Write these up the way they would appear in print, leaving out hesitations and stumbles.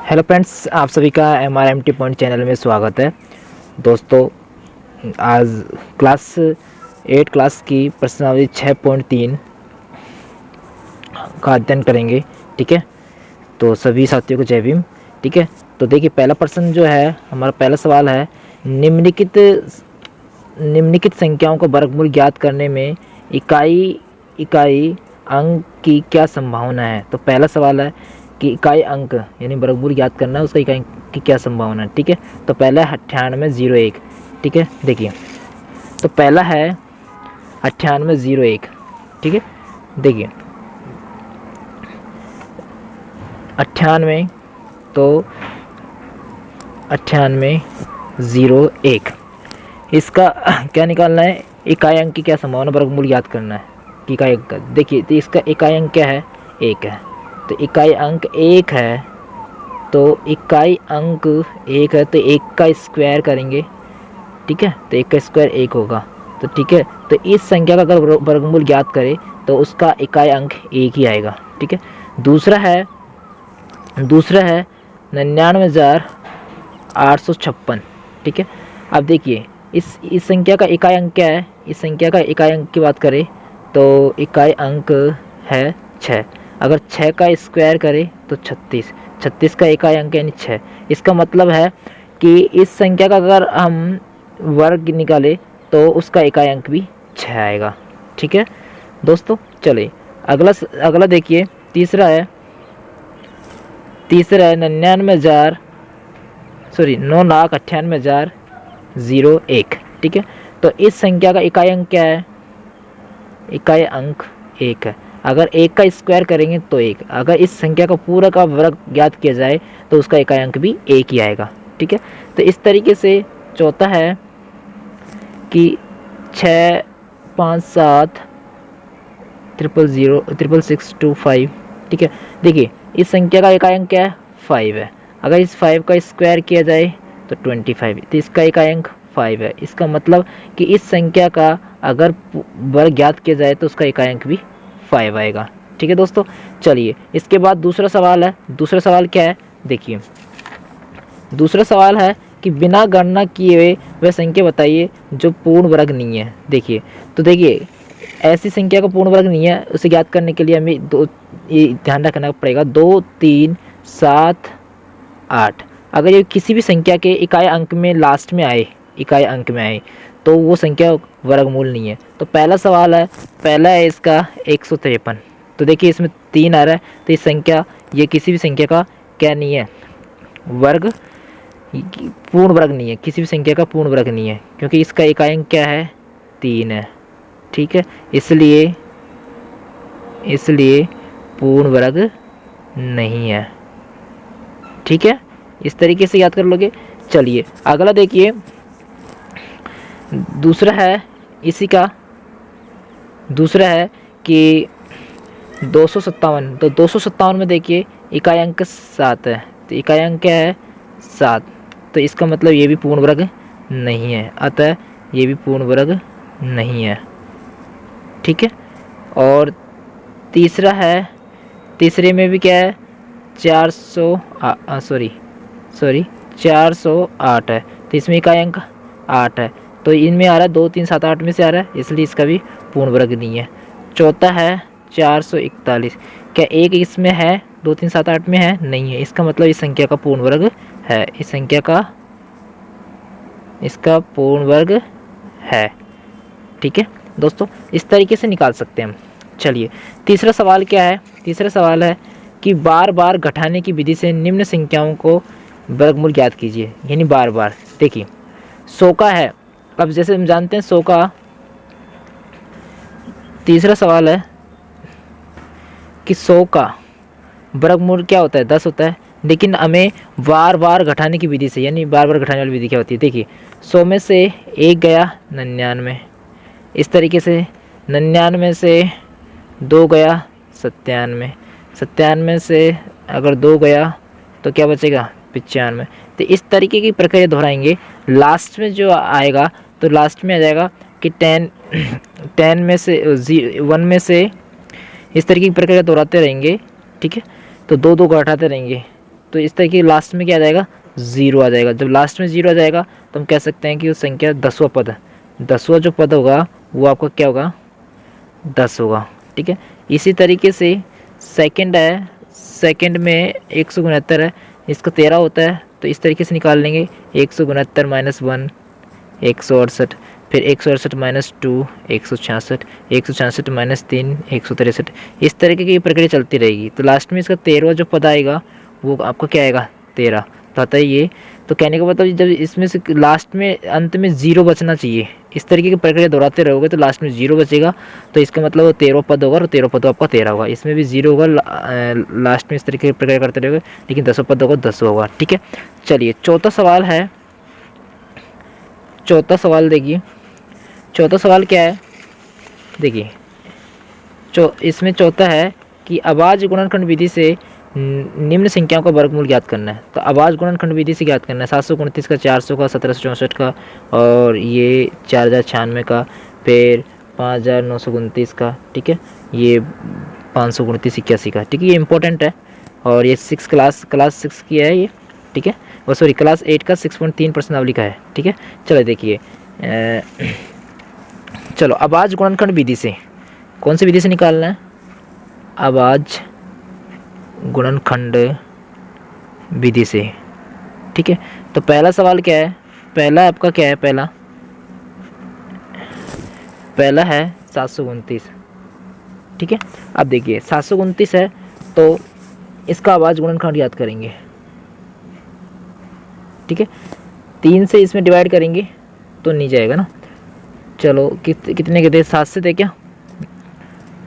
Hello friends, आप सभी का MRMT पॉइंट चैनल में स्वागत है। दोस्तों, आज क्लास 8 क्लास की प्रश्नावली 6.3 का अध्ययन करेंगे। ठीक है, तो सभी साथियों को जय भीम। ठीक है, तो देखिए पहला प्रश्न जो है, हमारा पहला सवाल है, निम्नलिखित संख्याओं का वर्गमूल ज्ञात करने में इकाई अंक की क्या संभावना है। तो पहला सवाल है कि इकाई अंक यानी वर्गमूल ज्ञात करना है, उसका इकाई अंक की क्या संभावना है। ठीक है, तो पहला है 9801। ठीक है, देखिए तो पहला है 9801। ठीक है, देखिए 98, तो 9801 इसका क्या निकालना है, इकाई अंक की क्या संभावना, वर्गमूल याद करना है कि इकाई अंक। देखिए तो इसका इकाई अंक क्या है, 1 है। तो इकाई अंक 1 है, तो इकाई अंक 1 है, तो 1 का स्क्वायर करेंगे। ठीक है, तो 1 का स्क्वायर 1 होगा। तो ठीक है, तो इस संख्या का अगर वर्गमूल ज्ञात करें तो उसका इकाई अंक 1 ही आएगा। ठीक है, दूसरा है 99,856। ठीक है, अब देखिए इस संख्या का इकाई अंक क्या है। इस संख्या का इकाई अंक की बात करें तो इकाई अंक है 6। अगर 6 का स्क्वायर करें तो 36 का इकाई अंक यानी 6। इसका मतलब है कि इस संख्या का अगर हम वर्ग निकालें तो उसका इकाई अंक भी 6 आएगा। ठीक है दोस्तों, चलिए अगला देखिए, तीसरा है 9,98,001। ठीक है, तो इस संख्या का इकाई अंक क्या है, इकाई अंक 1 है। अगर 1 का स्क्वायर करेंगे तो 1। अगर इस संख्या का पूरा का वर्ग ज्ञात किया जाए तो उसका इकाई अंक भी 1 ही आएगा। ठीक है, तो इस तरीके से चौथा है कि 657000625। ठीक है, देखिए इस संख्या का इकाई अंक क्या है, 5 है। अगर इस 5 का स्क्वायर किया जाए तो 25, तो इसका इकाई अंक 5 है। इसका मतलब कि इस संख्या का अगर वर्ग ज्ञात किया जाए तो उसका इकाई अंक भी 5 आएगा। ठीक है दोस्तों, चलिए इसके बाद दूसरा सवाल है। दूसरा सवाल क्या है, देखिए दूसरा सवाल है कि बिना गणना किए वह संख्या बताइए जो पूर्ण वर्ग नहीं है। देखिए तो देखिए ऐसी संख्या का पूर्ण वर्ग नहीं है, उसे ज्ञात करने के लिए हमें ये ध्यान रखना पड़ेगा, 2, 3, 7, 8। अगर ये किसी भी संख्या के इकाई अंक में लास्ट में आए, इकाई अंक में आए, तो वो संख्या वर्गमूल नहीं है। तो पहला सवाल है, पहला है इसका 153। तो देखिए इसमें 3 आ रहा है, तो इस संख्या, ये किसी भी संख्या का क्या नहीं है, वर्ग, पूर्ण वर्ग नहीं है, किसी भी संख्या का पूर्ण वर्ग नहीं है, क्योंकि इसका इकाई अंक क्या है, 3 है। ठीक है, इसलिए पूर्ण वर्ग नहीं है। ठीक है, इस तरीके से याद कर लोगे। चलिए अगला देखिए, दूसरा है इसी का, दूसरा है कि 257। तो 257 में देखिए इकाई अंक 7 है, तो इकाई अंक क्या है, 7। तो इसका मतलब ये भी पूर्ण वर्ग नहीं है, अतः ये भी पूर्ण वर्ग नहीं है। ठीक है, और तीसरा है, तीसरे में भी क्या है, 408 है, तो इसमें इकाई अंक 8 है। तो इनमें आ रहा है 2, 3, 7, 8 में से आ रहा है, इसलिए इसका भी पूर्ण वर्ग नहीं है। चौथा है 441। क्या एक इसमें है, 2, 3, 7, 8 में है, नहीं है। इसका मतलब इस संख्या का पूर्ण वर्ग है, इस संख्या का, इसका पूर्ण वर्ग है। ठीक है दोस्तों, इस तरीके से निकाल सकते हैं हम। चलिए तीसरा सवाल क्या है, तीसरा सवाल है कि बार बार घटाने की विधि से निम्न संख्याओं को वर्गमूल ज्ञात कीजिए, यानी बार बार। देखिए 100 का है, अब जैसे हम जानते हैं 100 का, तीसरा सवाल है कि 100 का वर्गमूल क्या होता है, 10 होता है। लेकिन हमें बार बार घटाने की विधि से, यानी बार बार घटाने वाली विधि क्या होती है, देखिए 100 में से 1 गया 99, इस तरीके से 99 से 2 गया 97, 97 से अगर 2 गया तो क्या बचेगा, 95। तो इस तरीके की प्रक्रिया दोहराएंगे। लास्ट में जो आएगा, तो लास्ट में आ जाएगा कि 10 में से 1 में से, इस तरीके की प्रक्रिया दोहराते रहेंगे। ठीक है, तो 2 घटाते रहेंगे, तो इस तरीके लास्ट में क्या आ जाएगा, 0 आ जाएगा। जब लास्ट में 0 आ जाएगा तो हम कह सकते हैं कि वो संख्या 10वां पद है। 10वां जो पद होगा वो आपका क्या होगा, 10 होगा। ठीक है, इसी तरीके से सेकंड है, सेकंड में 169 है, इसका 13 होता है, तो इस तरीके से निकाल लेंगे 169 माइनस 1 168, फिर 168 माइनस 2 166, 166 माइनस 3 163। इस तरीके की प्रक्रिया चलती रहेगी। तो लास्ट में इसका 13वां जो पद आएगा वो आपका क्या आएगा, 13। तो आता है ये। तो कहने का मतलब जब इसमें से लास्ट में अंत में 0 बचना चाहिए, इस तरीके की प्रक्रिया दोहराते रहोगे तो लास्ट में 0 बचेगा, तो इसका मतलब वो 13वां पद होगा और 13वां पद आपका 13 होगा। इसमें भी 0 होगा लास्ट में, इस तरीके की प्रक्रिया करते रहोगे, लेकिन 10वां पद होगा 10 होगा। ठीक है, चलिए चौथा सवाल है। चौथा सवाल देखिए, चौथा सवाल क्या है, देखिए इसमें चौथा है कि अभाज्य गुणनखंड विधि से निम्न संख्याओं का वर्गमूल ज्ञात करना है। तो अभाज्य गुणनखंड विधि से ज्ञात करना है 729 का, 400 का, 1764 का, और ये 4096 का, फिर 5929 का। ठीक है, ये 529 81 का। ठीक है, ये इंपॉर्टेंट है, और ये क्लास 6 की है ये। ठीक है, और सॉरी क्लास 8 का 6.3 प्रश्नावली का है। ठीक है, चलो देखिए, चलो अभाज्य गुणनखंड विधि से, कौन सी विधि से निकालना है, अभाज्य गुणनखंड विधि से। ठीक है, तो पहला सवाल क्या है, पहला आपका क्या है, पहला है 729। ठीक है, अब देखिए 729 है तो इसका अभाज्य गुणनखंड याद करेंगे। ठीक है, 3 से इसमें डिवाइड करेंगे तो नहीं जाएगा ना। चलो कितने के दे, 7 से दे क्या,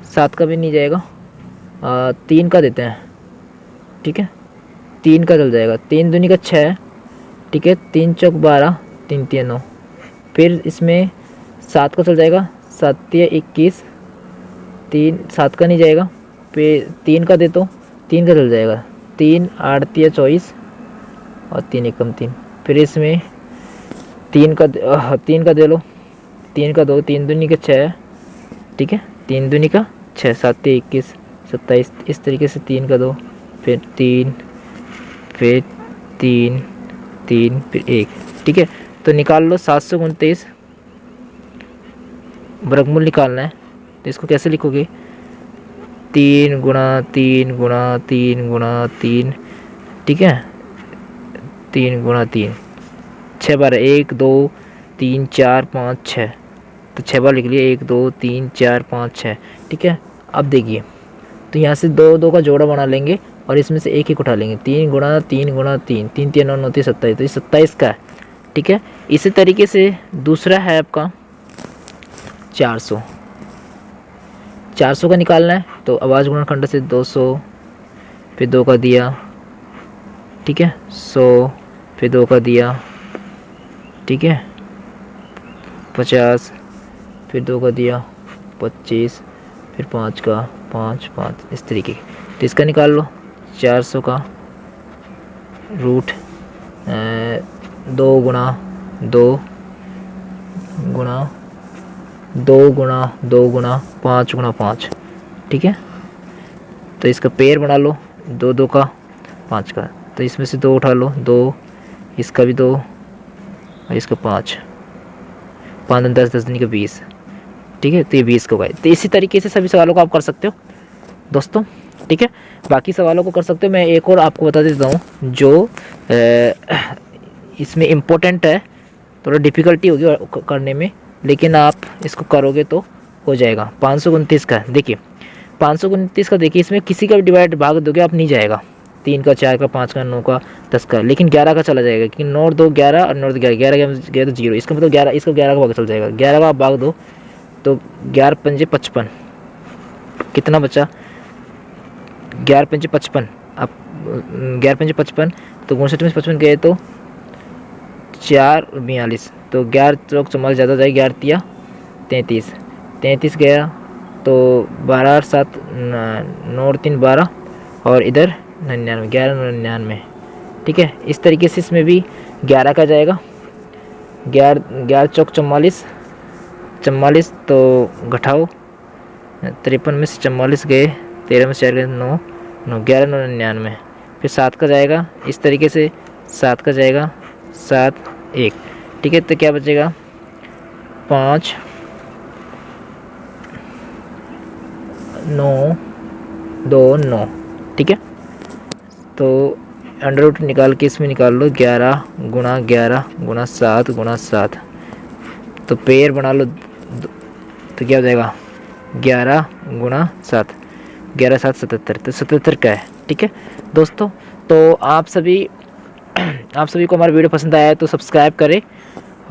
7 का भी नहीं जाएगा, 3 का देते हैं। ठीक है, 3 का चल जाएगा, 3 दूनी का 6। ठीक है, 3 चौक 12, 3 3 9, फिर इसमें 7 का चल जाएगा, 7 3 21, 7 का नहीं जाएगा, फिर 3 का दे तो 3 का चल जाएगा, 3 8 3 24, और 3 1 3। फिर इसमें 3 का दे लो, 3 का 2, 3 दूनी का 6। ठीक है, 3 दूनी का 6, 7 21 27, इस तरीके से 3 का 2, फिर 3, फिर 3 3, फिर 1। ठीक है, तो निकाल लो 729 वर्गमूल निकालना है। तो इसको कैसे लिखोगे, 3 गुणा 3 गुणा 3 गुणा 3। ठीक है, 3 गुणा 3, 6 बार 1 2 3 4 5 6, तो 6 बार लिख लिए, 1 2 3 4 5 6। ठीक है, अब देखिए, तो यहाँ से 2 2 का जोड़ा बना लेंगे और इसमें से एक उठा लेंगे, 3 गुणा 3 गुणा 3, 3 3 9 9 3 27, तो ये 27 का है। ठीक है, इसी तरीके से दूसरा है आपका 400। 400 का निकालना है, तो अभाज्य गुणनखंड से 200, फिर 2 का दिया। ठीक है, 100, फिर 2 का दिया। ठीक है, 50, फिर 2 का दिया 25, फिर 5 का 5 5, इस तरीके। तो इसका निकाल लो, 400 का रूट 2 गुणा 2 गुणा 2 गुणा 2 गुणा 5 गुणा 5। ठीक है, तो इसका पेयर बना लो, 2 2 का 5 का, तो इसमें से 2 उठा लो, 2, इसका भी 2, और इसका 5 5 10 10 का 20। ठीक है, तो ये 20 को गए। तो इसी तरीके से सभी सवालों को आप कर सकते हो दोस्तों। ठीक है, बाकी सवालों को कर सकते हो। मैं एक और आपको बता देता हूँ जो इसमें इम्पोर्टेंट है, थोड़ा डिफ़िकल्टी होगी करने में, लेकिन आप इसको करोगे तो हो जाएगा। 529 का देखिए, 529 का देखिए, इसमें किसी का भी डिवाइड भाग दोगे आप नहीं जाएगा, 3 का 4 का 5 का 9 का 10 का, लेकिन 11 का चला जाएगा, क्योंकि 9 2 11 और 9 11 गया तो 0, इसका मतलब 11, इसका 11 का भाग चल जाएगा। 11 का आप भाग दो तो 11 पंजे 55, कितना बचा, 11 पंजे 55, अब 11 पंजे 55, तो 59 में 55 गए तो 4 42, तो 11 चौक 44 ज़्यादा जाए, 11 तिया 33, 33 गया तो 12 और 7 9 और 3 12, और इधर 99, 11 99। ठीक है, इस तरीके से इसमें भी 11 का जाएगा, 11 चौक 44 44, तो घटाओ 53 में से 44 गए, 13 में से 4 गए 9 9, 11 9 99, फिर 7 का जाएगा इस तरीके से, 7 का जाएगा 7 1, ठीक है। तो क्या बचेगा 5 9 2 9, ठीक है। तो अंडर रूट निकाल के इसमें निकाल लो 11 गुणा 11 गुणा 7 गुणा 7, तो पेयर बना लो। तो क्या हो जाएगा 11 गुणा 7, 11 7 77, तो 77 का है, ठीक है दोस्तों। तो आप सभी को हमारा वीडियो पसंद आया है तो सब्सक्राइब करें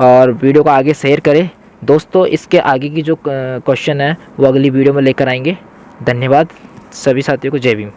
और वीडियो को आगे शेयर करें दोस्तों। इसके आगे की जो क्वेश्चन है वो अगली वीडियो में लेकर आएंगे। धन्यवाद सभी साथियों को, जय भीम।